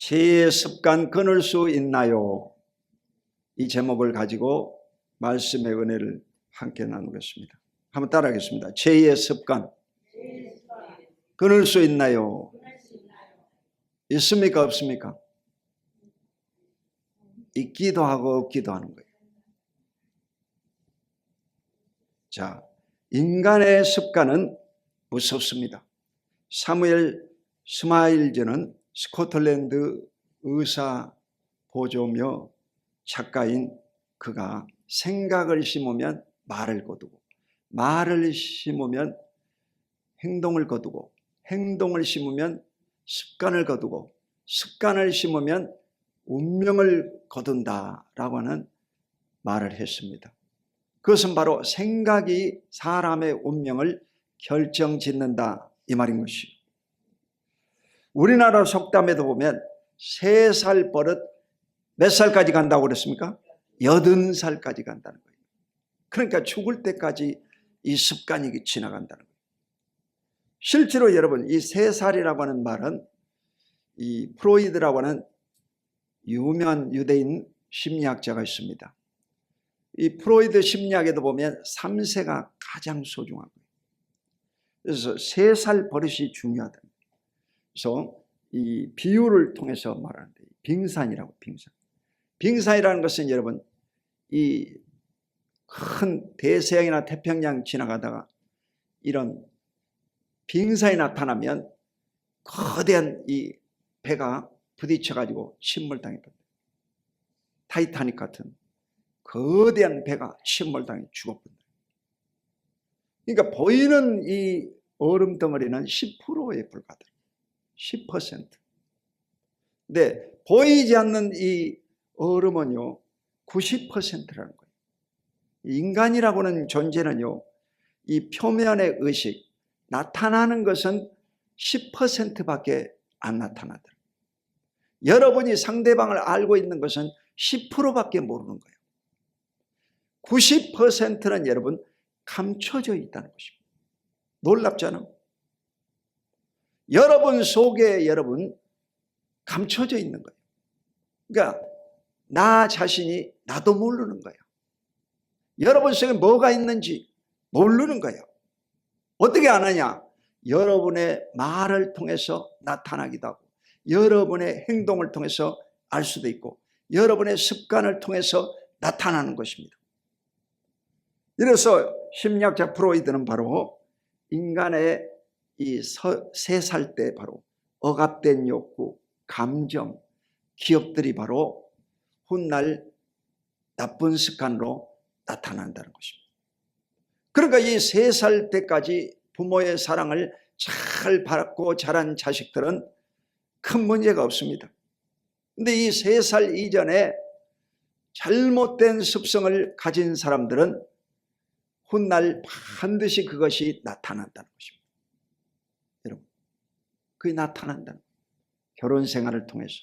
죄의 습관 끊을 수 있나요? 이 제목을 가지고 말씀의 은혜를 함께 나누겠습니다. 한번 따라하겠습니다. 죄의 습관 끊을 수 있나요? 있습니까? 없습니까? 있기도 하고 없기도 하는 거예요. 자, 인간의 습관은 무섭습니다. 사무엘 스마일즈는 스코틀랜드 의사 보조며 작가인 그가 생각을 심으면 말을 거두고, 말을 심으면 행동을 거두고, 행동을 심으면 습관을 거두고, 습관을 심으면 운명을 거둔다라고 하는 말을 했습니다. 그것은 바로 생각이 사람의 운명을 결정짓는다 이 말인 것이요. 우리나라 속담에도 보면 3살 버릇 몇 살까지 간다고 그랬습니까? 80살까지 간다는 거예요. 그러니까 죽을 때까지 이 습관이 지나간다는 거예요. 실제로 여러분, 이 3살이라고 하는 말은 이 프로이드라고 하는 유명한 유대인 심리학자가 있습니다. 이 프로이드 심리학에도 보면 3세가 가장 소중한 거예요. 그래서 3살 버릇이 중요하다. 그래서 이 비유를 통해서 말하는데, 빙산이라고, 빙산이라는 것은 여러분, 이 큰 대서양이나 태평양 지나가다가 이런 빙산이 나타나면 거대한 이 배가 부딪혀가지고 침몰당했다. 타이타닉 같은 거대한 배가 침몰당해 죽었거든요. 그러니까 보이는 이 얼음 덩어리는 10%에 불과하다. 10%. 근데 보이지 않는 이 얼음은요 90%라는 거예요. 인간이라고 하는 존재는요 이 표면의 의식, 나타나는 것은 10%밖에 안 나타나더라고요. 여러분이 상대방을 알고 있는 것은 10%밖에 모르는 거예요. 90%는 여러분 감춰져 있다는 것입니다. 놀랍잖아요. 여러분 속에 여러분 감춰져 있는 거예요. 그러니까 나 자신이 나도 모르는 거예요. 여러분 속에 뭐가 있는지 모르는 거예요. 어떻게 아느냐? 여러분의 말을 통해서 나타나기도 하고, 여러분의 행동을 통해서 알 수도 있고, 여러분의 습관을 통해서 나타나는 것입니다. 이래서 심리학자 프로이드는 바로 인간의 이 3살 때 바로 억압된 욕구, 감정, 기억들이 바로 훗날 나쁜 습관으로 나타난다는 것입니다. 그러니까 이 3살 때까지 부모의 사랑을 잘 받고 자란 자식들은 큰 문제가 없습니다. 그런데 이 3살 이전에 잘못된 습성을 가진 사람들은 훗날 반드시 그것이 나타난다는 것입니다. 여러분, 그게 나타난다는 거예요. 결혼 생활을 통해서,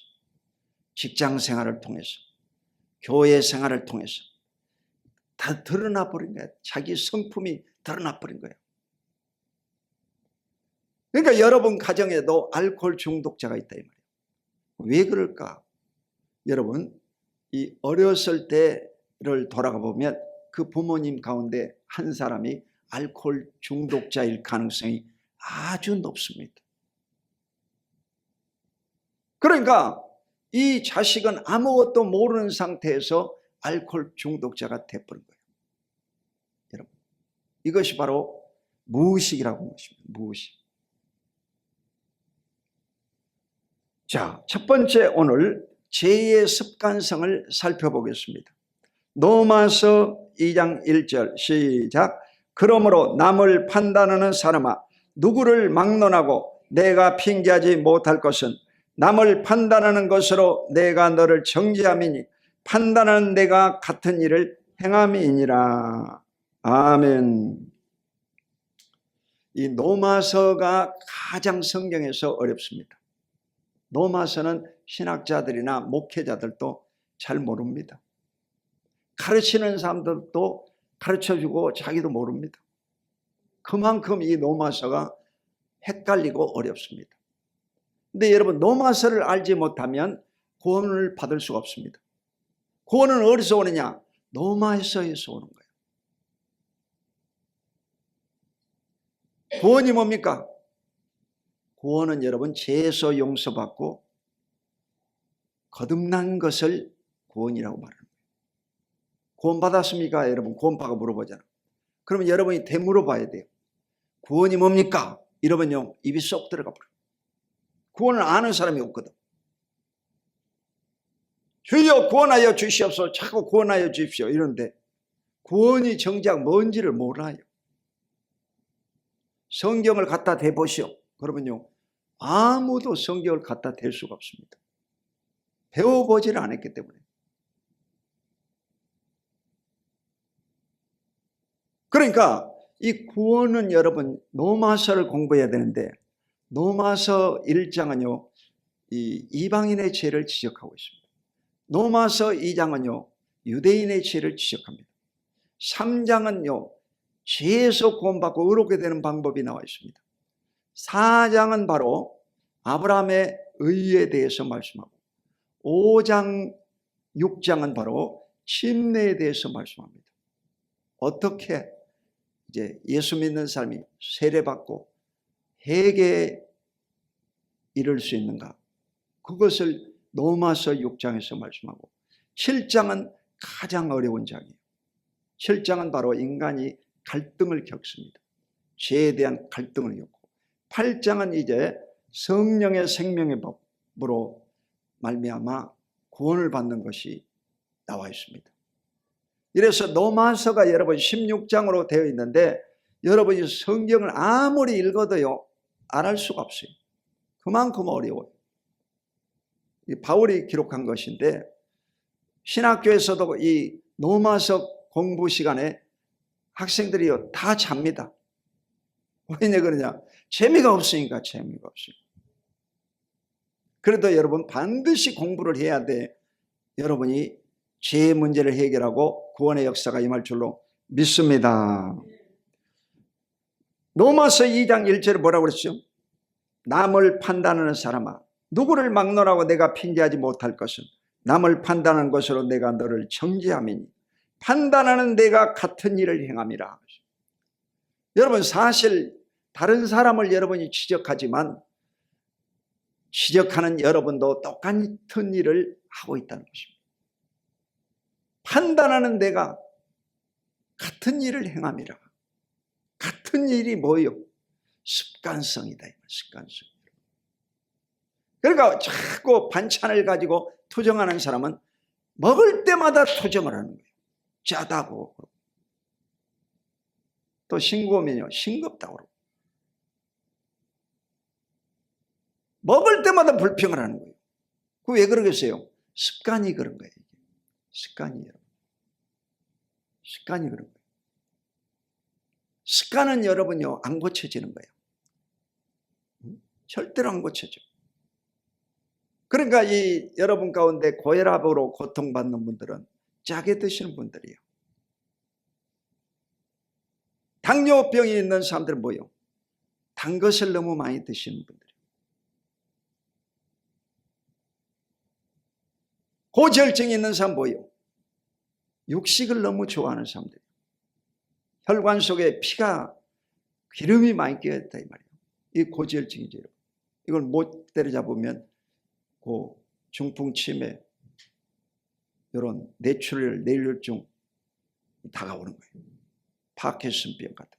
직장 생활을 통해서, 교회 생활을 통해서 다 드러나 버린 거예요. 자기 성품이 드러나 버린 거예요. 그러니까 여러분 가정에도 알코올 중독자가 있다 이 말이에요. 왜 그럴까? 여러분, 이 어렸을 때를 돌아가 보면 그 부모님 가운데 한 사람이 알코올 중독자일 가능성이 아주 높습니다. 그러니까 이 자식은 아무것도 모르는 상태에서 알코올 중독자가 돼버린 거예요. 여러분, 이것이 바로 무의식이라고 하는 것입니다. 무의식. 자, 첫 번째 오늘 죄의 습관성을 살펴보겠습니다. 로마서 2장 1절 시작. 그러므로 남을 판단하는 사람아, 누구를 막론하고 내가 핑계하지 못할 것은 남을 판단하는 것으로 내가 너를 정죄함이니 판단하는 내가 같은 일을 행함이니라. 아멘. 이 로마서가 가장 성경에서 어렵습니다. 로마서는 신학자들이나 목회자들도 잘 모릅니다. 가르치는 사람들도 가르쳐주고 자기도 모릅니다. 그만큼 이 로마서가 헷갈리고 어렵습니다. 근데 여러분, 노마서를 알지 못하면 구원을 받을 수가 없습니다. 구원은 어디서 오느냐? 노마서에서 오는 거예요. 구원이 뭡니까? 구원은 여러분, 죄에서 용서받고 거듭난 것을 구원이라고 말합니다. 구원 받았습니까? 여러분, 구원받고 물어보잖아요. 그러면 여러분이 되물어봐야 돼요. 구원이 뭡니까? 이러면요, 입이 쏙 들어가 버려요. 구원을 아는 사람이 없거든. 주여 구원하여 주시옵소서, 자꾸 구원하여 주십시오 이러는데 구원이 정작 뭔지를 몰라요. 성경을 갖다 대보시오. 그러면요, 아무도 성경을 갖다 댈 수가 없습니다. 배워보지를 않았기 때문에. 그러니까 이 구원은 여러분, 로마서를 공부해야 되는데, 로마서 1장은요 이 이방인의 죄를 지적하고 있습니다. 로마서 2장은요 유대인의 죄를 지적합니다. 3장은요 죄에서 구원받고 의롭게 되는 방법이 나와 있습니다. 4장은 바로 아브라함의 의에 대해서 말씀하고, 5장 6장은 바로 침례에 대해서 말씀합니다. 어떻게 이제 예수 믿는 사람이 세례받고 회개에 이를 수 있는가, 그것을 로마서 6장에서 말씀하고, 7장은 가장 어려운 장이에요. 7장은 바로 인간이 갈등을 겪습니다. 죄에 대한 갈등을 겪고, 8장은 이제 성령의 생명의 법으로 말미암아 구원을 받는 것이 나와 있습니다. 이래서 로마서가 여러분 16장으로 되어 있는데, 여러분이 성경을 아무리 읽어도요 안 할 수가 없어요. 그만큼 어려워요. 바울이 기록한 것인데, 신학교에서도 이 로마서 공부 시간에 학생들이요 다 잡니다. 왜 그러냐? 재미가 없으니까. 재미가 없어요. 그래도 여러분 반드시 공부를 해야 돼. 여러분이 죄의 문제를 해결하고 구원의 역사가 임할 줄로 믿습니다. 로마서 2장 1절에 뭐라고 그랬죠? 남을 판단하는 사람아, 누구를 막론하고 내가 핑계하지 못할 것은 남을 판단하는 것으로 내가 너를 정죄함이니 판단하는 내가 같은 일을 행함이라. 여러분, 사실 다른 사람을 여러분이 지적하지만 지적하는 여러분도 똑같은 일을 하고 있다는 것입니다. 판단하는 내가 같은 일을 행함이라. 같은 일이 뭐예요? 습관성이다. 습관성. 그러니까 자꾸 반찬을 가지고 투정하는 사람은 먹을 때마다 투정을 하는 거예요. 짜다고. 또 싱거우면요 싱겁다고 그러고. 먹을 때마다 불평을 하는 거예요. 그 왜 그러겠어요? 습관이 그런 거예요. 습관이에요. 습관이 그런 거예요. 습관은 여러분요 안 고쳐지는 거예요. 절대로 안 고쳐져. 그러니까 이 여러분 가운데 고혈압으로 고통받는 분들은 짜게 드시는 분들이에요. 당뇨병이 있는 사람들은 뭐예요? 단 것을 너무 많이 드시는 분들이에요. 고지혈증이 있는 사람 뭐예요? 육식을 너무 좋아하는 사람들이에요. 혈관 속에 피가 기름이 많이 끼어있다 이 말이에요. 이 고지혈증이죠. 이걸 못 때려잡으면 그 중풍치매, 이런 뇌출혈, 뇌혈증 다가오는 거예요. 파킨슨병 같은.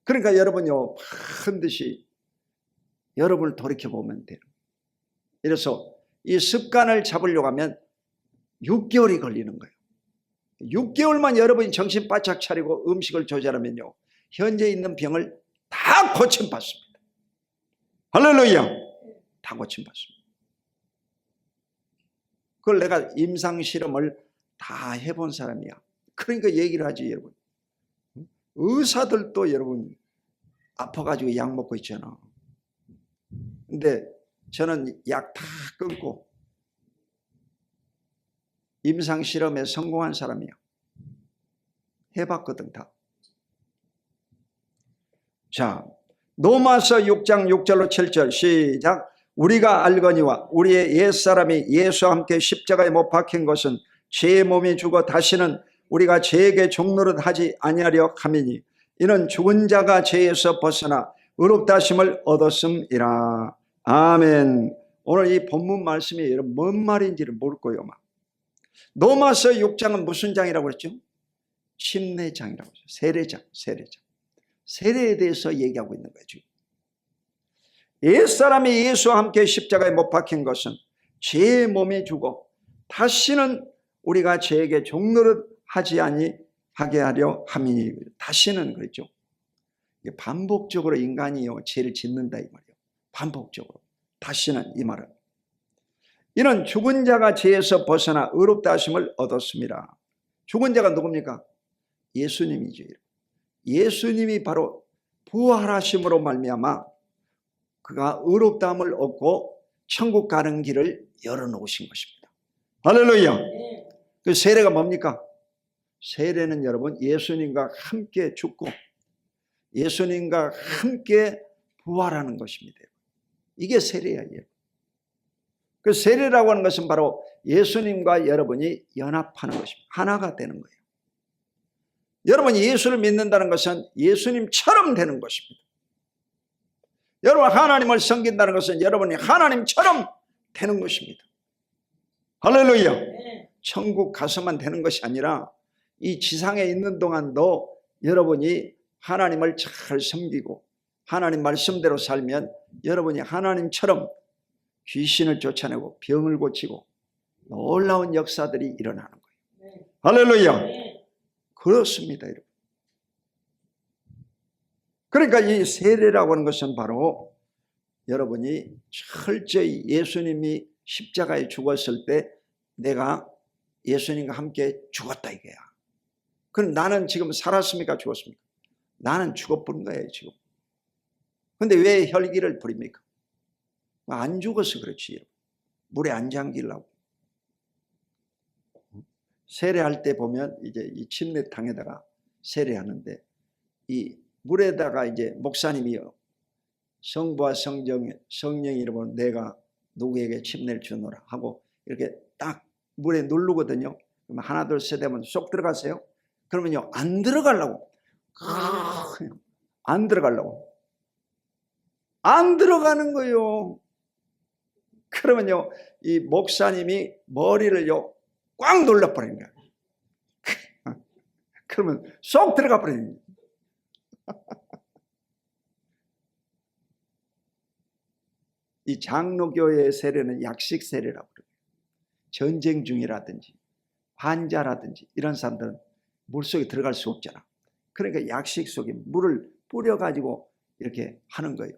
그러니까 여러분요 반드시 여러분을 돌이켜보면 돼요. 이래서 이 습관을 잡으려고 하면 6개월이 걸리는 거예요. 6개월만 여러분이 정신 바짝 차리고 음식을 조절하면요 현재 있는 병을 다 고침받습니다. 할렐루야. 다 고침받습니다. 그걸 내가 임상실험을 다 해본 사람이야. 그러니까 얘기를 하지. 여러분, 의사들도 여러분 아파가지고 약 먹고 있잖아. 근데 저는 약 다 끊고 임상실험에 성공한 사람이야. 해봤거든 다. 자, 로마서 6장 6절로 7절 시작. 우리가 알거니와 우리의 옛사람이 예수와 함께 십자가에 못 박힌 것은 죄의 몸이 죽어 다시는 우리가 죄에게 종노릇 하지 아니하려 함이니 이는 죽은 자가 죄에서 벗어나 의롭다 하심을 얻었음이라. 아멘. 오늘 이 본문 말씀이 여러분 뭔 말인지를 모를 거예요. 로마서 6장은 무슨 장이라고 그랬죠? 침례장이라고 했죠. 세례장. 세례에 대해서 얘기하고 있는 거죠. 옛사람이 예수와 함께 십자가에 못 박힌 것은 죄의 몸이 죽어 다시는 우리가 죄에게 종노릇 하지 아니하게 하려 함이니. 다시는 그랬죠. 반복적으로 인간이요 죄를 짓는다 이 말이에요. 반복적으로. 다시는 이 말은. 이는 죽은 자가 죄에서 벗어나 의롭다 하심을 얻었습니다. 죽은 자가 누굽니까? 예수님이죠. 예수님이 바로 부활하심으로 말미암아 그가 의롭다함을 얻고 천국 가는 길을 열어놓으신 것입니다. 할렐루야. 그 세례가 뭡니까? 세례는 여러분 예수님과 함께 죽고 예수님과 함께 부활하는 것입니다. 이게 세례예요. 그 세례라고 하는 것은 바로 예수님과 여러분이 연합하는 것입니다. 하나가 되는 거예요. 여러분이 예수를 믿는다는 것은 예수님처럼 되는 것입니다. 여러분 하나님을 섬긴다는 것은 여러분이 하나님처럼 되는 것입니다. 할렐루야. 천국 가서만 되는 것이 아니라 이 지상에 있는 동안도 여러분이 하나님을 잘 섬기고 하나님 말씀대로 살면 여러분이 하나님처럼 귀신을 쫓아내고 병을 고치고 놀라운 역사들이 일어나는 거예요. 할렐루야. 그렇습니다, 여러분. 그러니까 이 세례라고 하는 것은 바로 여러분이 철저히 예수님이 십자가에 죽었을 때 내가 예수님과 함께 죽었다 이거야. 그럼 나는 지금 살았습니까? 죽었습니까? 나는 죽어버린 거예요 지금. 근데 왜 혈기를 부립니까? 안 죽어서 그렇지. 물에 안 잠기려고. 세례할 때 보면 이제 이 침례탕에다가 세례하는데 이 물에다가 이제 목사님이요 성부와 성령의 이름으로 내가 누구에게 침례를 주노라 하고 이렇게 딱 물에 누르거든요. 그러면 하나 둘 셋 하면 쏙 들어가세요. 그러면요 안 들어가려고 안 들어가는 거예요. 그러면요 이 목사님이 머리를요 꽉 눌러버리는 거야. 그러면 쏙 들어가 버리는 거예요. 이 장로교의 세례는 약식 세례라고 그래요. 전쟁 중이라든지 환자라든지 이런 사람들은 물속에 들어갈 수 없잖아. 그러니까 약식 속에 물을 뿌려가지고 이렇게 하는 거예요.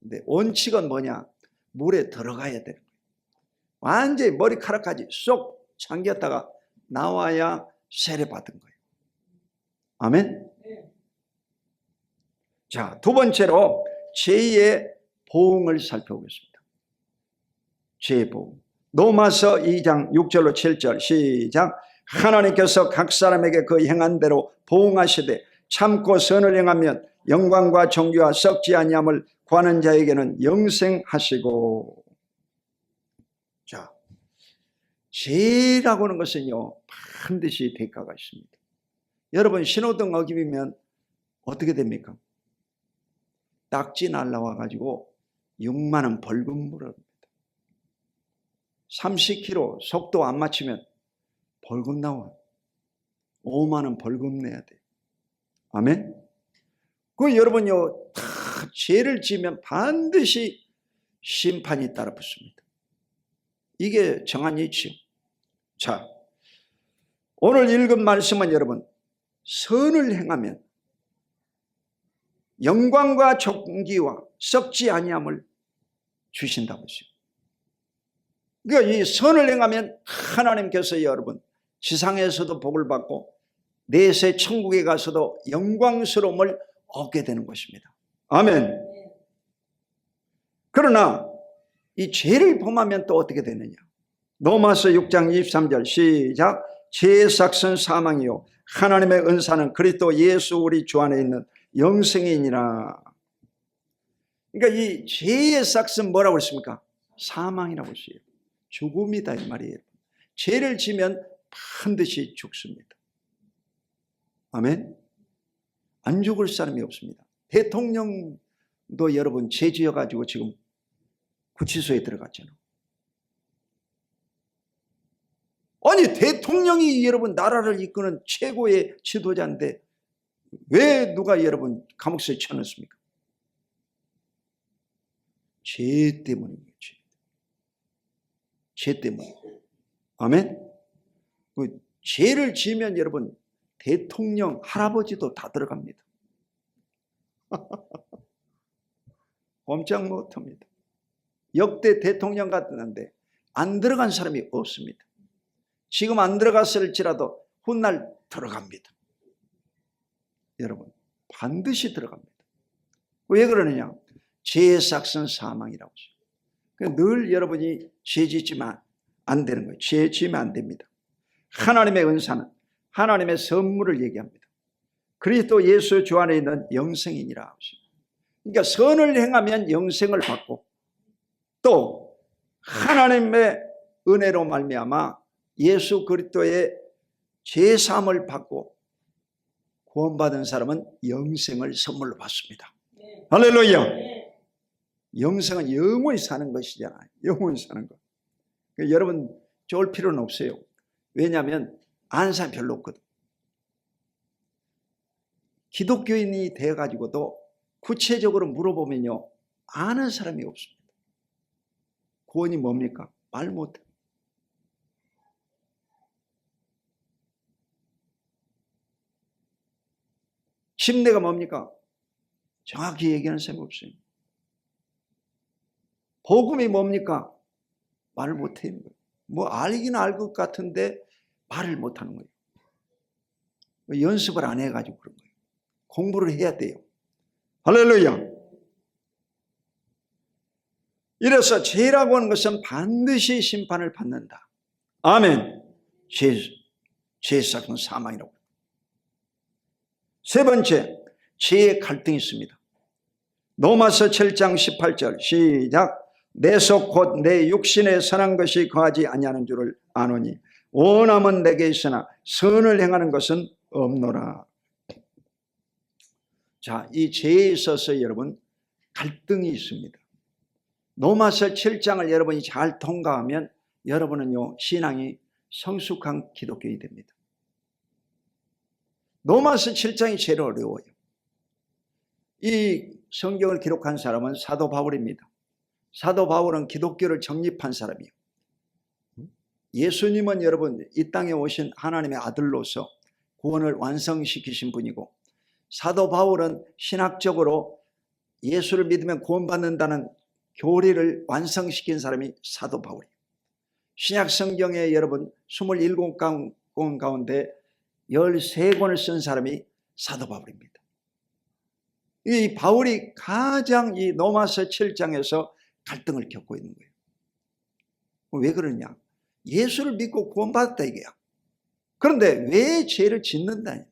근데 원칙은 뭐냐? 물에 들어가야 되는 거예요. 완전히 머리카락까지 쏙 잠겼다가 나와야 세례 받은 거예요. 아멘? 자, 두 번째로 죄의 보응을 살펴보겠습니다. 죄의 보응. 로마서 2장 6절로 7절 시작. 하나님께서 각 사람에게 그 행한 대로 보응하시되 참고 선을 행하면 영광과 존귀와 썩지 아니함을 구하는 자에게는 영생하시고. 자, 죄라고 하는 것은요 반드시 대가가 있습니다. 여러분 신호등 어기면 어떻게 됩니까? 딱지 날라와 가지고 6만 원 벌금 물어옵니다. 30km 속도 안 맞추면 벌금 나와. 5만 원 벌금 내야 돼. 아멘? 그 여러분요 다 죄를 지으면 반드시 심판이 따라 붙습니다. 이게 정한 이치요. 자, 오늘 읽은 말씀은 여러분 선을 행하면 영광과 존귀와 썩지 아니함을 주신다고 했어요. 그러니까 이 선을 행하면 하나님께서 여러분 지상에서도 복을 받고 내세 천국에 가서도 영광스러움을 얻게 되는 것입니다. 아멘. 그러나 이 죄를 범하면 또 어떻게 되느냐? 로마서 6장 23절 시작. 죄의 삭은 사망이요 하나님의 은사는 그리스도 예수 우리 주 안에 있는 영생이니라. 그러니까 이 죄의 삭은 뭐라고 했습니까? 사망이라고 했어요. 죽음이다 이 말이에요. 죄를 지면 반드시 죽습니다. 아멘. 안 죽을 사람이 없습니다. 대통령도 여러분 죄 지어가지고 지금 구치소에 들어갔잖아요. 아니 대통령이 여러분 나라를 이끄는 최고의 지도자인데 왜 누가 여러분 감옥에 쳐넣습니까? 죄 때문입니다. 죄 때문에. 아멘. 그 죄를 지으면 여러분 대통령 할아버지도 다 들어갑니다. 꼼짝 못합니다. 역대 대통령 같은데 안 들어간 사람이 없습니다. 지금 안 들어갔을지라도 훗날 들어갑니다. 여러분 반드시 들어갑니다. 왜 그러느냐? 죄의 삭은 사망이라고 해요. 늘 여러분이 죄 짓지만 안 되는 거예요. 죄 지으면 안 됩니다. 하나님의 은사는 하나님의 선물을 얘기합니다. 그리스도 예수 주 안에 있는 영생이니라 하십니다. 그러니까 선을 행하면 영생을 받고 또 하나님의 은혜로 말미암아 예수 그리스도의 죄 사함을 받고 구원받은 사람은 영생을 선물로 받습니다. 할렐루야. 영생은 영원히 사는 것이잖아요. 영원히 사는 것. 그러니까 여러분 좋을 필요는 없어요. 왜냐하면 아는 사람이 별로 없거든. 기독교인이 되어가지고도 구체적으로 물어보면요 아는 사람이 없습니다. 구원이 뭡니까? 말 못해. 침례가 뭡니까? 정확히 얘기하는 사람이 없어요. 복음이 뭡니까? 말을 못하는 거예요. 뭐 알긴 알 것 같은데 말을 못하는 거예요. 연습을 안 해가지고 그런 거예요. 공부를 해야 돼요. 할렐루야. 이래서 죄라고 하는 것은 반드시 심판을 받는다. 아멘. 죄의 삭은 사망이라고. 세 번째, 죄의 갈등이 있습니다. 로마서 7장 18절 시작. 내 속 곧 내 육신에 선한 것이 거하지 아니하는 줄을 아노니 원함은 내게 있으나 선을 행하는 것은 없노라. 자, 이 죄에 있어서 여러분 갈등이 있습니다. 로마서 7장을 여러분이 잘 통과하면 여러분은요 신앙이 성숙한 기독교인이 됩니다. 로마서 7장이 제일 어려워요. 이 성경을 기록한 사람은 사도 바울입니다. 사도 바울은 기독교를 정립한 사람이에요. 예수님은 여러분 이 땅에 오신 하나님의 아들로서 구원을 완성시키신 분이고 사도 바울은 신학적으로 예수를 믿으면 구원받는다는 교리를 완성시킨 사람이 사도 바울이에요. 신약 성경에 여러분 27권 가운데 13권을 쓴 사람이 사도 바울입니다. 이 바울이 가장 이 로마서 7장에서 갈등을 겪고 있는 거예요. 왜 그러냐? 예수를 믿고 구원받았다 이게야. 그런데 왜 죄를 짓는다 이 말이에요.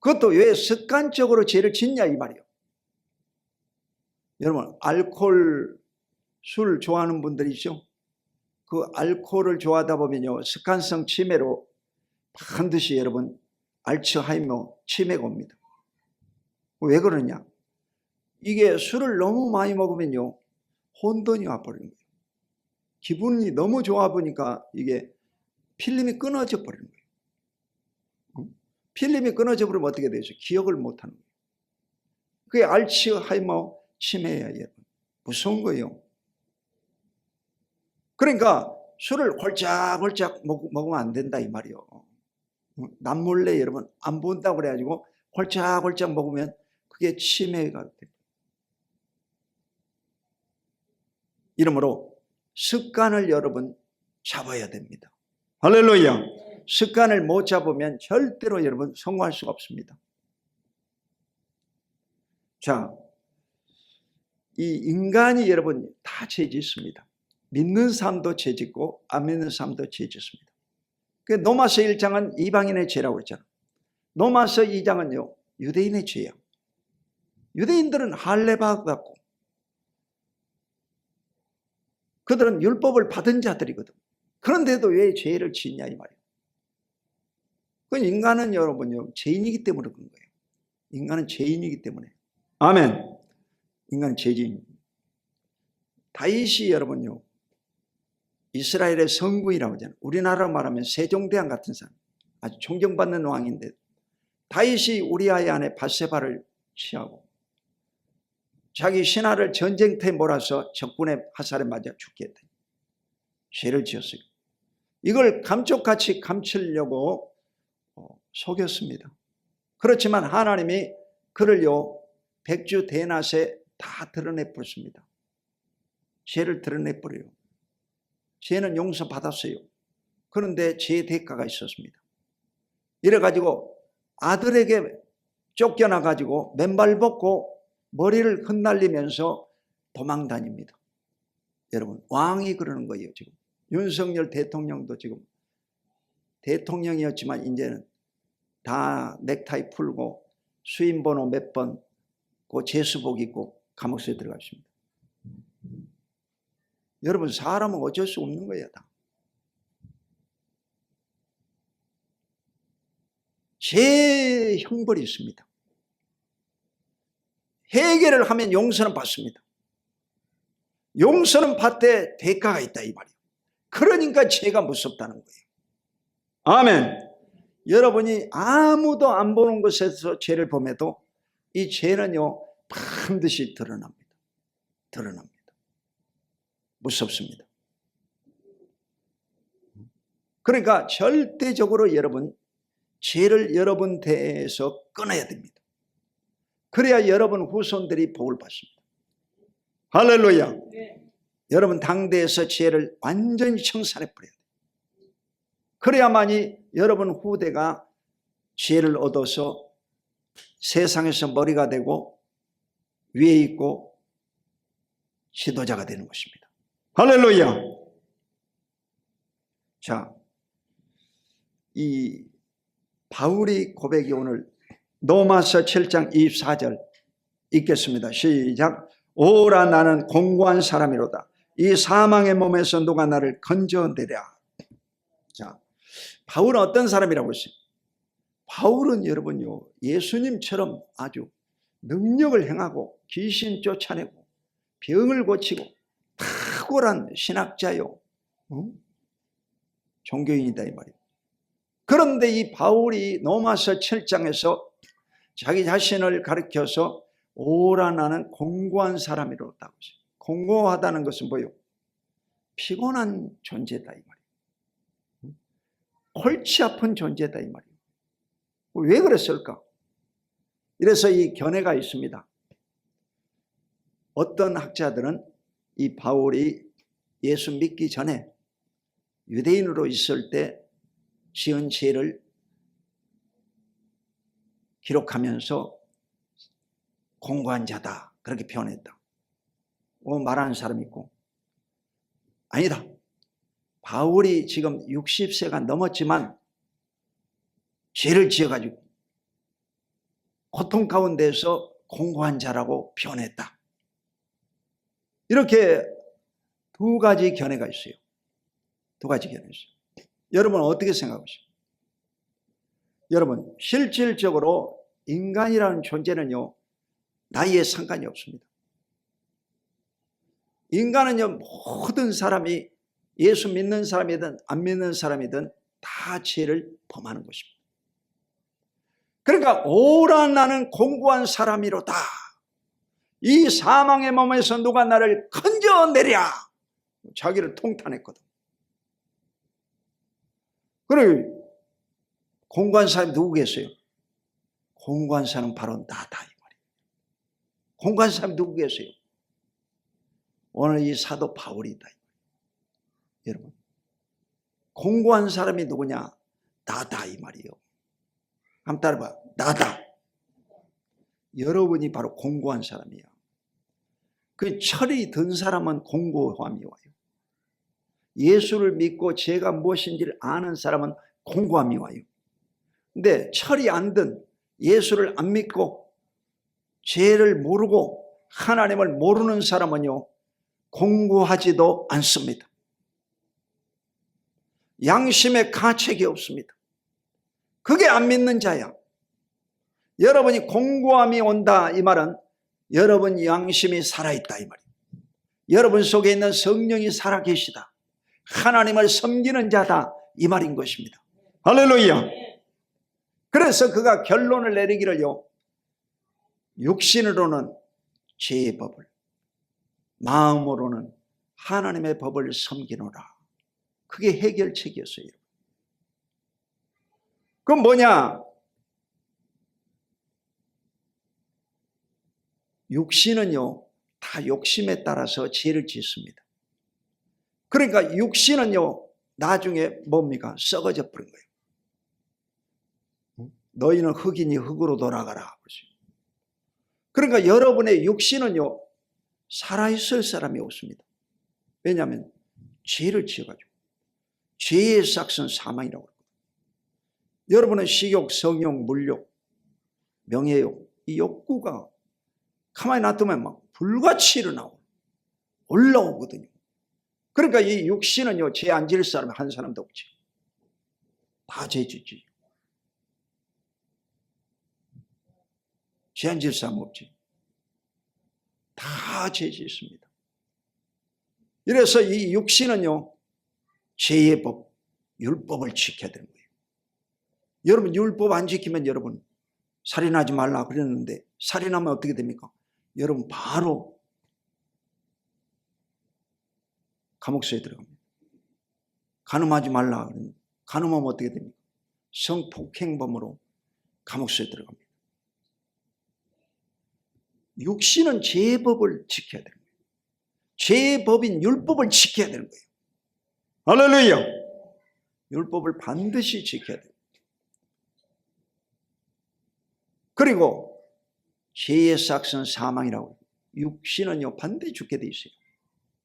그것도 왜 습관적으로 죄를 짓냐 이 말이에요. 여러분 알코올, 술 좋아하는 분들이죠. 그 알코올을 좋아하다 보면요 습관성 치매로 반드시 여러분 알츠하이머 치매가 옵니다. 왜 그러냐? 이게 술을 너무 많이 먹으면요 혼돈이 와버리는 거예요. 기분이 너무 좋아 보니까 이게 필름이 끊어져 버리는 거예요. 필름이 끊어져 버리면 어떻게 되죠? 기억을 못하는 거예요. 그게 알츠하이머 치매예요. 여러분 무서운 거예요. 그러니까 술을 홀짝홀짝 먹으면 안 된다 이 말이에요. 남몰래 여러분 안 본다고 그래가지고 홀짝홀짝 먹으면 그게 치매가 돼요. 이러므로 습관을 여러분 잡아야 됩니다. 할렐루야. 습관을 못 잡으면 절대로 여러분 성공할 수가 없습니다. 자, 이 인간이 여러분 다 죄 짓습니다. 믿는 사람도 죄 짓고 안 믿는 사람도 죄 짓습니다. 로마서 1장은 이방인의 죄라고 했잖아요. 로마서 2장은요 유대인의 죄야. 유대인들은 할례 받았고 그들은 율법을 받은 자들이거든. 그런데도 왜 죄를 짓냐 이 말이에요. 그 인간은 여러분요 죄인이기 때문에 그런 거예요. 인간은 죄인이기 때문에. 아멘. 인간은 죄인. 다윗이 여러분요 이스라엘의 성군이라고 하잖아요. 우리나라로 말하면 세종대왕 같은 사람, 아주 존경받는 왕인데 다윗이 우리아의 아내 밧세바를 취하고 자기 신하를 전쟁터에 몰아서 적군의 화살에 맞아 죽게 했다. 죄를 지었어요. 이걸 감쪽같이 감추려고 속였습니다. 그렇지만 하나님이 그를요 백주 대낮에 다 드러내버렸습니다. 죄를 드러내버려요. 죄는 용서받았어요. 그런데 죄의 대가가 있었습니다. 이래가지고 아들에게 쫓겨나가지고 맨발 벗고 머리를 흩날리면서 도망다닙니다. 여러분 왕이 그러는 거예요. 지금 윤석열 대통령도 지금 대통령이었지만 이제는 다 넥타이 풀고 수임번호 몇 번 그 제수복 입고 감옥에 들어갔습니다. 여러분 사람은 어쩔 수 없는 거예요. 다. 죄의 형벌이 있습니다. 회개를 하면 용서는 받습니다. 용서는 받되 대가가 있다 이 말이에요. 그러니까 죄가 무섭다는 거예요. 아멘. 여러분이 아무도 안 보는 곳에서 죄를 범해도 이 죄는요 반드시 드러납니다. 드러납니다. 무섭습니다. 그러니까 절대적으로 여러분 죄를 여러분 대에서 끊어야 됩니다. 그래야 여러분 후손들이 복을 받습니다. 할렐루야. 네. 여러분 당대에서 죄를 완전히 청산해 버려야 돼요. 그래야만이 여러분 후대가 죄를 얻어서 세상에서 머리가 되고 위에 있고 지도자가 되는 것입니다. 할렐루야. 자, 이 바울의 고백이 오늘 로마서 7장 24절 읽겠습니다. 시작. 오라 나는 공고한 사람이로다. 이 사망의 몸에서 누가 나를 건져내랴. 자, 바울은 어떤 사람이라고 했어요? 바울은 여러분요 예수님처럼 아주 능력을 행하고 귀신 쫓아내고 병을 고치고 탁월한 신학자요 종교인이다 이 말이에요. 그런데 이 바울이 로마서 7장에서 자기 자신을 가리켜서 오라 나는 공고한 사람이로다. 공고하다는 것은 뭐예요? 피곤한 존재다 이 말이에요. 골치 아픈 존재다 이 말이에요. 왜 그랬을까? 이래서 이 견해가 있습니다. 어떤 학자들은 이 바울이 예수 믿기 전에 유대인으로 있을 때 지은 죄를 기록하면서 공고한 자다 그렇게 표현했다. 말하는 사람이 있고 아니다. 바울이 지금 60세가 넘었지만 죄를 지어가지고 고통 가운데서 공고한 자라고 표현했다. 이렇게 두 가지 견해가 있어요. 두 가지 견해가 있어요. 여러분은 어떻게 생각하세요? 여러분 실질적으로 인간이라는 존재는요 나이에 상관이 없습니다. 인간은요 모든 사람이 예수 믿는 사람이든 안 믿는 사람이든 다 죄를 범하는 것입니다. 그러니까 오라 나는 공고한 사람이로다. 이 사망의 몸에서 누가 나를 건져내랴. 자기를 통탄했거든. 그래 공고한 사람이 누구겠어요? 공고한 사람은 바로 나다 이 말이에요. 공고한 사람이 누구겠어요? 오늘 이 사도 바울이다. 여러분 공고한 사람이 누구냐? 나다 이 말이에요. 한번 따라봐. 나다. 여러분이 바로 공고한 사람이야. 그 철이 든 사람은 공고함이 와요. 예수를 믿고 죄가 무엇인지를 아는 사람은 공고함이 와요. 근데 철이 안 든 예수를 안 믿고 죄를 모르고 하나님을 모르는 사람은요 공고하지도 않습니다. 양심의 가책이 없습니다. 그게 안 믿는 자야. 여러분이 공고함이 온다 이 말은 여러분 양심이 살아있다 이 말이에요. 여러분 속에 있는 성령이 살아계시다. 하나님을 섬기는 자다 이 말인 것입니다. 할렐루야. 그래서 그가 결론을 내리기를요, 육신으로는 죄의 법을, 마음으로는 하나님의 법을 섬기노라. 그게 해결책이었어요. 그건 뭐냐? 육신은요, 다 욕심에 따라서 죄를 짓습니다. 그러니까 육신은요, 나중에 뭡니까? 썩어져 버린 거예요. 너희는 흙이니 흙으로 돌아가라. 그러니까 여러분의 육신은요, 살아있을 사람이 없습니다. 왜냐하면 죄를 지어가지고. 죄의 삭은 사망이라고 합니다. 여러분은 식욕, 성욕, 물욕, 명예욕, 이 욕구가 가만히 놔두면 막 불같이 일어나고 올라오거든요. 그러니까 이 육신은요, 죄 안 지을 사람이 한 사람도 없지. 다 죄 짓지. 죄 안 지을 사람 없지. 다 죄 짓습니다. 이래서 이 육신은요, 죄의 법, 율법을 지켜야 되는 거예요. 여러분 율법 안 지키면 여러분 살인하지 말라 그랬는데 살인하면 어떻게 됩니까? 여러분 바로 감옥소에 들어갑니다. 간음하지 말라 그랬는데 간음하면 어떻게 됩니까? 성폭행범으로 감옥소에 들어갑니다. 육신은 죄의 법을 지켜야 되는 거예요. 죄의 법인 율법을 지켜야 되는 거예요. 할렐루야. 율법을 반드시 지켜야 돼요. 그리고 죄의 삭은 사망이라고. 육신은요, 반드시 죽게 돼 있어요.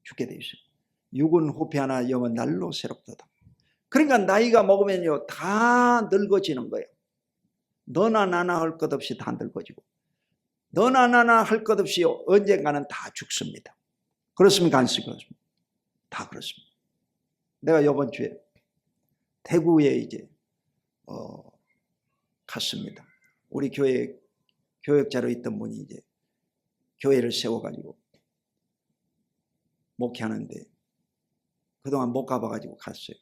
죽게 돼 있어요. 육은 후패하나 영은 날로 새롭도다. 그러니까 나이가 먹으면요, 다 늙어지는 거예요. 너나 나나 할 것 없이 다 늙어지고, 너나 나나 할 것 없이 언젠가는 다 죽습니다. 그렇습니까? 안 그렇습니까? 다 그렇습니다. 내가 이번 주에 대구에 이제 갔습니다. 우리 교회 교역자로 있던 분이 이제 교회를 세워가지고 목회하는데 그동안 못 가봐가지고 갔어요.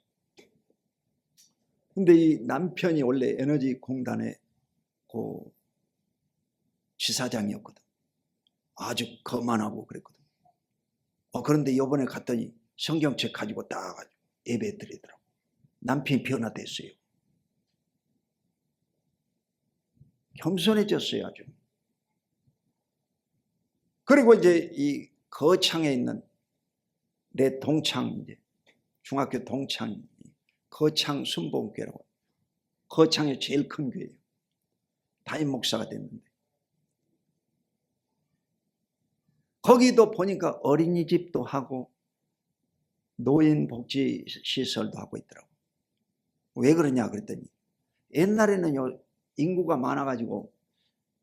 근데 이 남편이 원래 에너지 공단의 그 지사장이었거든. 아주 거만하고 그랬거든. 그런데 이번에 갔더니 성경책 가지고 딱 예배 드리더라고. 남편이 변화됐어요. 겸손해졌어요, 아주. 그리고 이제 이 거창에 있는 내 동창, 이제 중학교 동창, 거창 순복음교회라고. 거창의 제일 큰 교회예요. 담임 목사가 됐는데. 거기도 보니까 어린이집도 하고 노인복지시설도 하고 있더라고. 왜 그러냐 그랬더니 옛날에는요, 인구가 많아가지고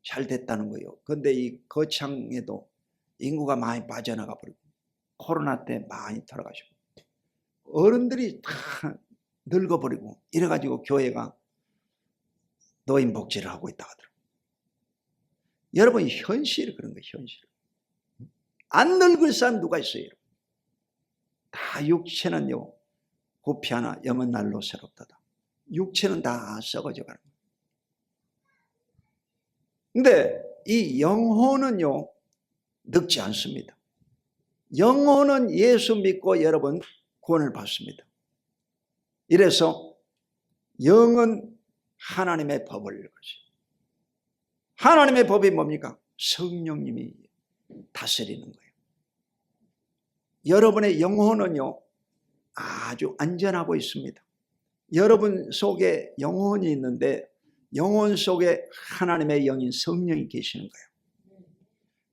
잘 됐다는 거예요. 그런데 이 거창에도 인구가 많이 빠져나가 버리고 코로나 때 많이 돌아가시고 어른들이 다 늙어버리고 이래가지고 교회가 노인복지를 하고 있다 하더라고요. 여러분 현실이 그런 거예요. 현실. 안 늙을 사람 누가 있어요? 다 육체는요, 후패하나 영은 날로 새롭도다. 육체는 다 썩어져 가는 거예요. 근데 이 영혼은요, 늙지 않습니다. 영혼은 예수 믿고 여러분 구원을 받습니다. 이래서 영은 하나님의 법을, 하나님의 법이 뭡니까? 성령님이 다스리는 거예요. 여러분의 영혼은요, 아주 안전하고 있습니다. 여러분 속에 영혼이 있는데 영혼 속에 하나님의 영인 성령이 계시는 거예요.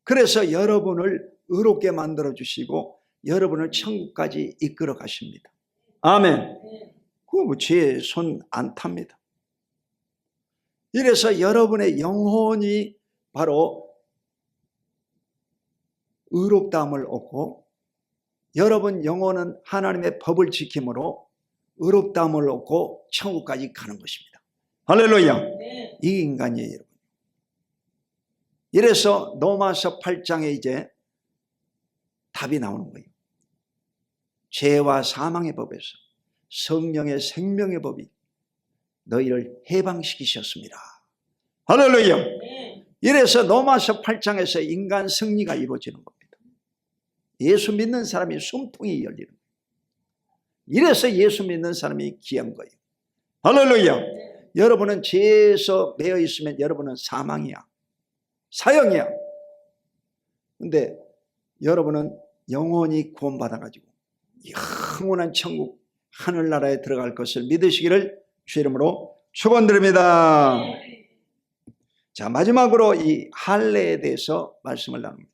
그래서 여러분을 의롭게 만들어 주시고 여러분을 천국까지 이끌어 가십니다. 아멘. 그거 제 손 안 탑니다. 이래서 여러분의 영혼이 바로 의롭다함을 얻고 여러분 영혼은 하나님의 법을 지킴으로 의롭다함을 얻고 천국까지 가는 것입니다. 할렐루야. 이 인간이에요, 여러분. 이래서 로마서 8장에 이제 답이 나오는 거예요. 죄와 사망의 법에서 성령의 생명의 법이 너희를 해방시키셨습니다. 할렐루야. 이래서 로마서 8장에서 인간 승리가 이루어지는 겁니다. 예수 믿는 사람이 숨통이 열리는 거예요. 이래서 예수 믿는 사람이 귀한 거예요. 할렐루야. 여러분은 죄에서 매여 있으면 여러분은 사망이야, 사형이야. 근데 여러분은 영원히 구원받아가지고 영원한 천국 하늘나라에 들어갈 것을 믿으시기를 주 이름으로 축원드립니다. 자, 마지막으로 이 할례에 대해서 말씀을 나눕니다.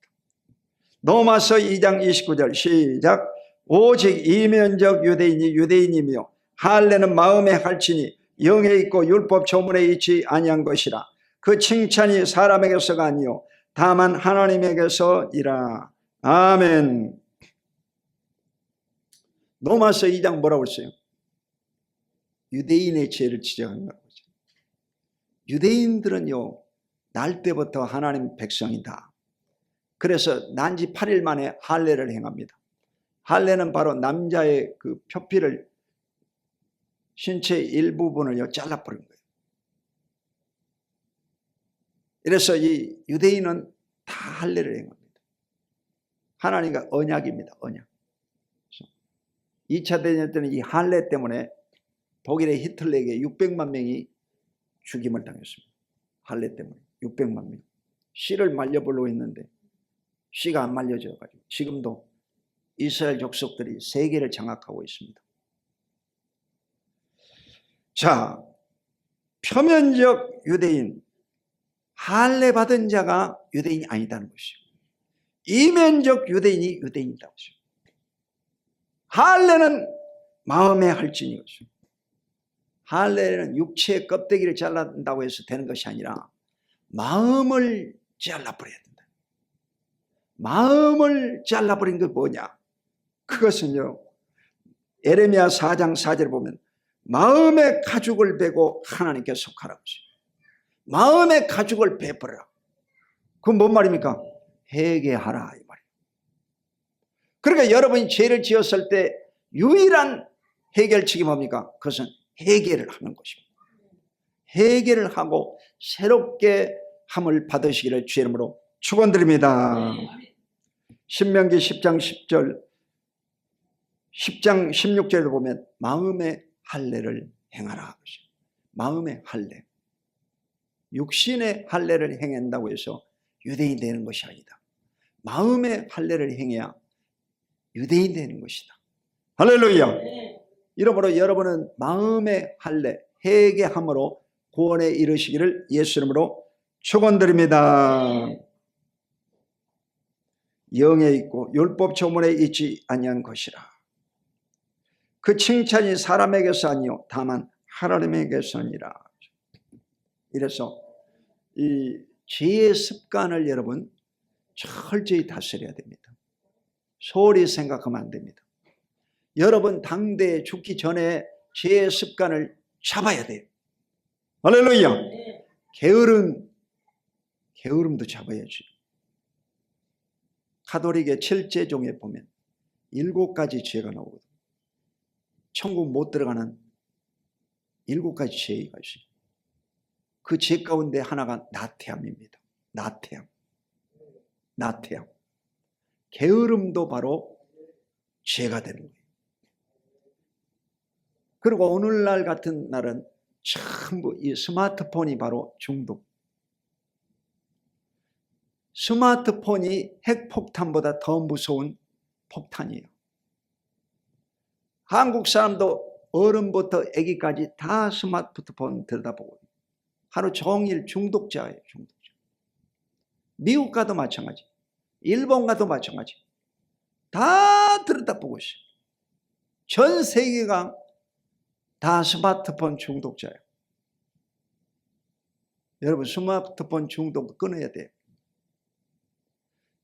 로마서 2장 29절 시작. 오직 이면적 유대인이 유대인이며 할례는 마음에 할지니 영에 있고 율법 조문에 있지 아니한 것이라. 그 칭찬이 사람에게서가 아니요 다만 하나님에게서이라. 아멘. 로마서 2장 뭐라고 했어요? 유대인의 죄를 지적한 거죠. 유대인들은요, 날 때부터 하나님 백성이다. 그래서 난지 8일 만에 할례를 행합니다. 할례는 바로 남자의 그 표피를, 신체 일부분을 잘라버린 거예요. 그래서 이 유대인은 다 할례를 행합니다. 하나님과 언약입니다. 언약. 2차 대전 때는 이 할례 때문에 독일의 히틀러에게 600만 명이 죽임을 당했습니다. 할례 때문에 600만 명. 씨를 말려보려고 했는데 씨가 안 말려져가지고 지금도 이스라엘 족속들이 세계를 장악하고 있습니다. 자, 표면적 유대인, 할례 받은 자가 유대인이 아니다는 것이죠. 이면적 유대인이 유대인이라고 하죠. 할례는 마음에 할지니였죠. 할례는 육체의 껍데기를 잘라낸다고 해서 되는 것이 아니라 마음을 잘라버려야 된다. 마음을 잘라버린 게 뭐냐? 그것은요, 에레미야 4장 4절에 보면 마음의 가죽을 베고 하나님께 속하라고 하죠. 마음의 가죽을 베버려라. 그건 뭔 말입니까? 회개하라 이 말이에요. 그러니까 여러분이 죄를 지었을 때 유일한 해결책이 뭡니까? 그것은 회개를 하는 것입니다. 회개를 하고 새롭게 함을 받으시기를 주 이름으로 축원드립니다. 신명기 10장 10절 10장 16절에 보면 마음의 할례를 행하라. 마음의 할례. 육신의 할례를 행한다고 해서 유대인이 되는 것이 아니다. 마음의 할례를 행해야 유대인이 되는 것이다. 할렐루야. 이러므로 여러분은 마음의 할례, 회개함으로 구원에 이르시기를 예수 이름으로 축원드립니다. 영에 있고 율법 조문에 있지 아니한 것이라. 그 칭찬이 사람에게서 아니요 다만 하나님에게서니라. 이래서 이 죄의 습관을 여러분 철저히 다스려야 됩니다. 소홀히 생각하면 안 됩니다. 여러분 당대에 죽기 전에 죄의 습관을 잡아야 돼요. 할렐루야. 게으름도 잡아야지. 가톨릭의 7제종에 보면 7가지 죄가 나오거든요. 천국 못 들어가는 7가지 죄가 있어요. 그 죄 가운데 하나가 나태함입니다. 나태함. 게으름도 바로 죄가 되는 거예요. 그리고 오늘날 같은 날은 전부 이 스마트폰이 바로 중독. 스마트폰이 핵폭탄보다 더 무서운 폭탄이에요. 한국 사람도 어른부터 아기까지 다 스마트폰 들여다보고 하루 종일 중독자예요. 중독자. 미국 가도 마찬가지, 일본 가도 마찬가지. 다 들여다보고 있어요. 전 세계가 다 스마트폰 중독자예요. 여러분 스마트폰 중독 끊어야 돼요.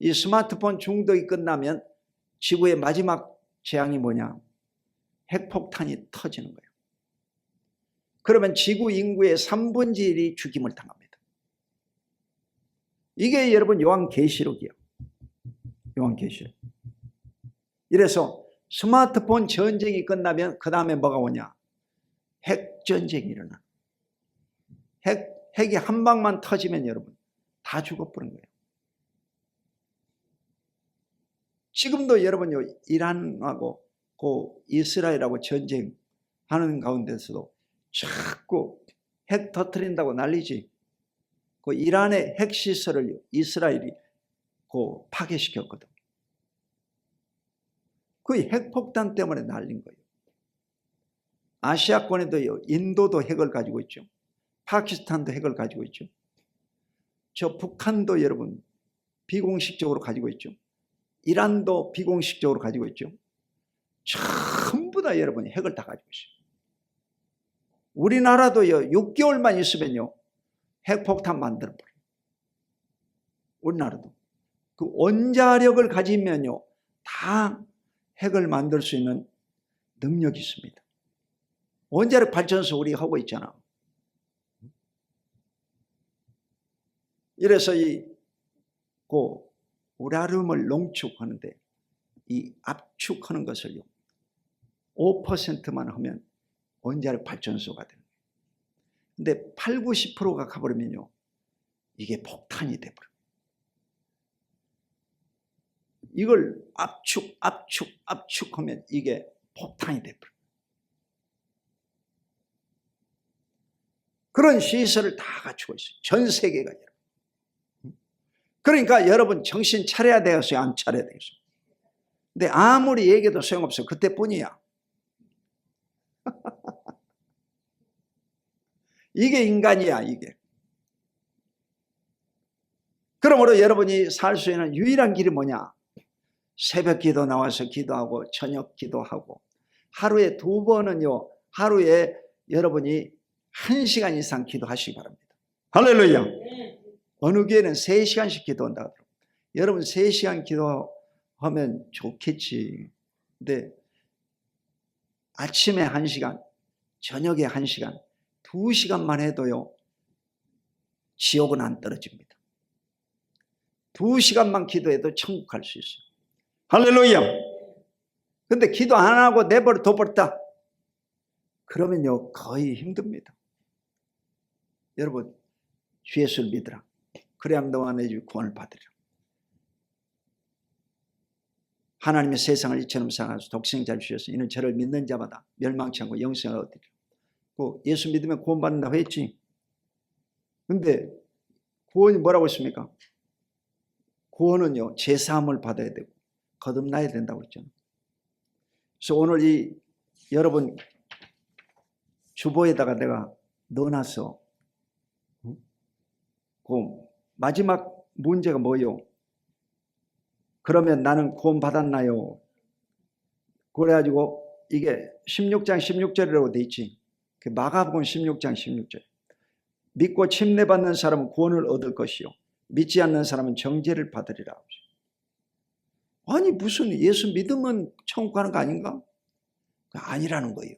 이 스마트폰 중독이 끝나면 지구의 마지막 재앙이 뭐냐? 핵폭탄이 터지는 거예요. 그러면 지구 인구의 3분의 1이 죽임을 당합니다. 이게 여러분 요한계시록이에요. 요한계시록. 이래서 스마트폰 전쟁이 끝나면 그 다음에 뭐가 오냐? 핵전쟁이 일어나. 핵이 한 방만 터지면 여러분 다 죽어버린 거예요. 지금도 여러분요, 이란하고 그 이스라엘하고 전쟁하는 가운데서도 자꾸 핵 터뜨린다고 난리지. 그 이란의 핵시설을 이스라엘이 그 파괴시켰거든. 그 핵폭탄 때문에 날린 거예요. 아시아권에도요, 인도도 핵을 가지고 있죠. 파키스탄도 핵을 가지고 있죠. 저 북한도 여러분 비공식적으로 가지고 있죠. 이란도 비공식적으로 가지고 있죠. 전부 다 여러분이 핵을 다 가지고 있어요. 우리나라도요, 6개월만 있으면요, 핵폭탄 만들어버려요. 우리나라도. 그 원자력을 가지면요, 다 핵을 만들 수 있는 능력이 있습니다. 원자력 발전소 우리 하고 있잖아. 이래서 그 우라늄을 농축하는데 이 압축하는 것을요, 5%만 하면 원자력 발전소가 되는 거예요. 근데 8, 90%가 가버리면요, 이게 폭탄이 돼버려요. 이걸 압축하면 이게 폭탄이 돼버려요. 그런 시설을 다 갖추고 있어요. 전 세계가 여러분. 그러니까 여러분 정신 차려야 되겠어요? 안 차려야 되겠어요? 근데 아무리 얘기해도 소용없어요. 그때뿐이야. 이게 인간이야, 이게. 그러므로 여러분이 살 수 있는 유일한 길이 뭐냐? 새벽 기도 나와서 기도하고 저녁 기도하고 하루에 2번은요, 하루에 여러분이 1시간 이상 기도하시기 바랍니다. 할렐루야. 어느 교회는 3시간씩 기도한다 하더라고요. 여러분 3시간 기도하면 좋겠지. 근데 아침에 1시간, 저녁에 1시간, 2시간만 해도요, 지옥은 안 떨어집니다. 2시간만 기도해도 천국 갈 수 있어요. 할렐루야. 근데 기도 안 하고 내버려 둬버렸다, 그러면요 거의 힘듭니다. 여러분 주 예수를 믿으라. 그래야 너와 내 주 구원을 받으리라. 하나님의 세상을 이처럼 사랑하셔서 독생자를 주셔서 이는 저를 믿는 자마다 멸망치 않고 영생을 얻으리라. 예수 믿으면 구원받는다고 했지. 근데 구원이 뭐라고 했습니까? 구원은요 제사함을 받아야 되고 거듭나야 된다고 했잖아요. 그래서 오늘 여러분 주보에다가 내가 넣어놔서 그 마지막 문제가 뭐요? 그러면 나는 구원 받았나요? 그래가지고 이게 16장 16절이라고 돼 있지. 마가복음 16장 16절. 믿고 침례받는 사람은 구원을 얻을 것이요 믿지 않는 사람은 정죄를 받으리라. 아니 무슨 예수 믿으면 천국 가는 거 아닌가? 아니라는 거예요.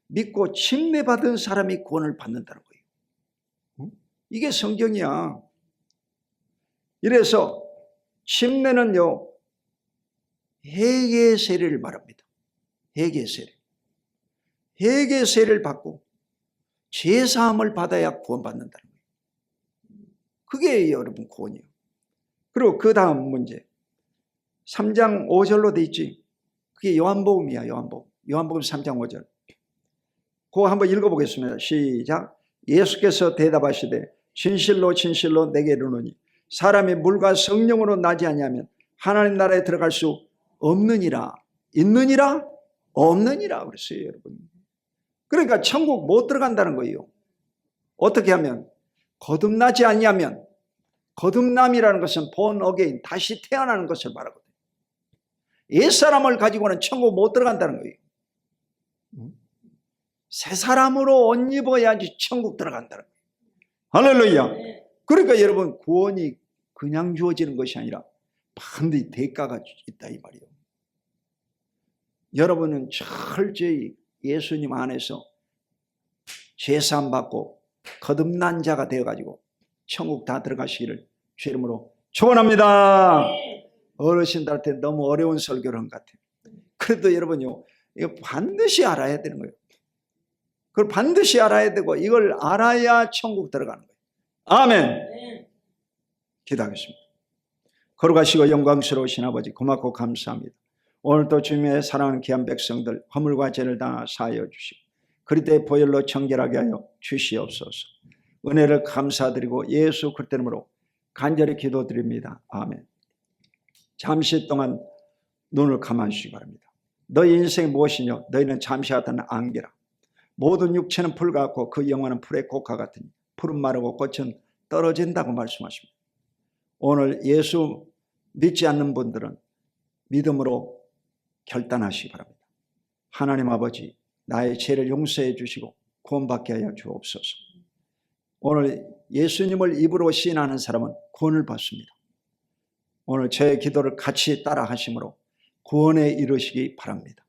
믿고 침례받은 사람이 구원을 받는다는 거예요. 이게 성경이야. 이래서 침례는요 회개의 세례를 말합니다. 회개의 세례. 회개의 세례를 받고 죄사함을 받아야 구원받는다는 거예요. 그게 여러분 구원이에요. 그리고 그 다음 문제 3장 5절로 돼 있지. 그게 요한복음이야. 요한복음 3장 5절. 그거 한번 읽어보겠습니다. 시작. 예수께서 대답하시되 진실로 진실로 내게 이르노니 사람이 물과 성령으로 나지 아니하면 하나님 나라에 들어갈 수 없느니라. 있느니라? 없느니라 그랬어요, 여러분. 그러니까 천국 못 들어간다는 거예요. 어떻게 하면? 거듭나지 아니하면. 거듭남이라는 것은 born again, 다시 태어나는 것을 말하거든요. 옛사람을 가지고는 천국 못 들어간다는 거예요. 새 사람으로 옷 입어야지 천국 들어간다는 거예요. 할렐루야. 그러니까 여러분 구원이 그냥 주어지는 것이 아니라 반드시 대가가 있다 이 말이에요. 여러분은 철저히 예수님 안에서 제사함 받고 거듭난 자가 되어가지고 천국 다 들어가시기를 주 이름으로 축원합니다. 어르신들한테 너무 어려운 설교를 한 것 같아요. 그래도 여러분요, 이거 반드시 알아야 되는 거예요. 그걸 반드시 알아야 되고 이걸 알아야 천국 들어가는 거예요. 아멘. 기도하겠습니다. 거룩하시고 영광스러우신 아버지, 고맙고 감사합니다. 오늘도 주님의 사랑하는 귀한 백성들 허물과 죄를 다 사하여 주시고 그리스도의 보혈로 정결하게 하여 주시옵소서. 은혜를 감사드리고 예수 그리스도 이름으로 간절히 기도드립니다. 아멘. 잠시 동안 눈을 감아주시기 바랍니다. 너희 인생이 무엇이냐? 너희는 잠시 같은 안개라. 모든 육체는 풀 같고 그 영혼은 풀의 꽃과 같으니 풀은 마르고 꽃은 떨어진다고 말씀하십니다. 오늘 예수 믿지 않는 분들은 믿음으로 결단하시기 바랍니다. 하나님 아버지, 나의 죄를 용서해 주시고 구원받게 하여 주옵소서. 오늘 예수님을 입으로 시인하는 사람은 구원을 받습니다. 오늘 제 기도를 같이 따라 하심으로 구원에 이르시기 바랍니다.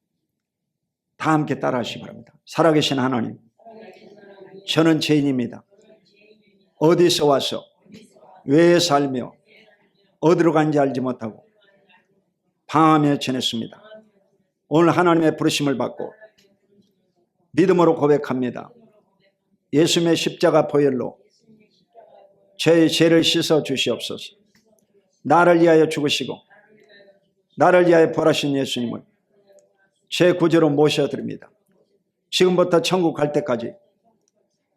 다 함께 따라 하시기 바랍니다. 살아계신 하나님, 저는 죄인입니다. 어디서 와서 왜 살며 어디로 간지 알지 못하고 방황하며 지냈습니다. 오늘 하나님의 부르심을 받고 믿음으로 고백합니다. 예수님의 십자가 보혈로 제 죄를 씻어 주시옵소서. 나를 위하여 죽으시고 나를 위하여 부활하신 예수님을 제 구주로 모셔드립니다. 지금부터 천국 갈 때까지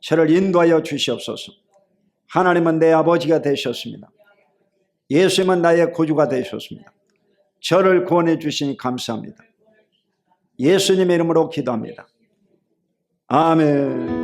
저를 인도하여 주시옵소서. 하나님은 내 아버지가 되셨습니다. 예수님은 나의 구주가 되셨습니다. 저를 구원해 주시니 감사합니다. 예수님의 이름으로 기도합니다. 아멘.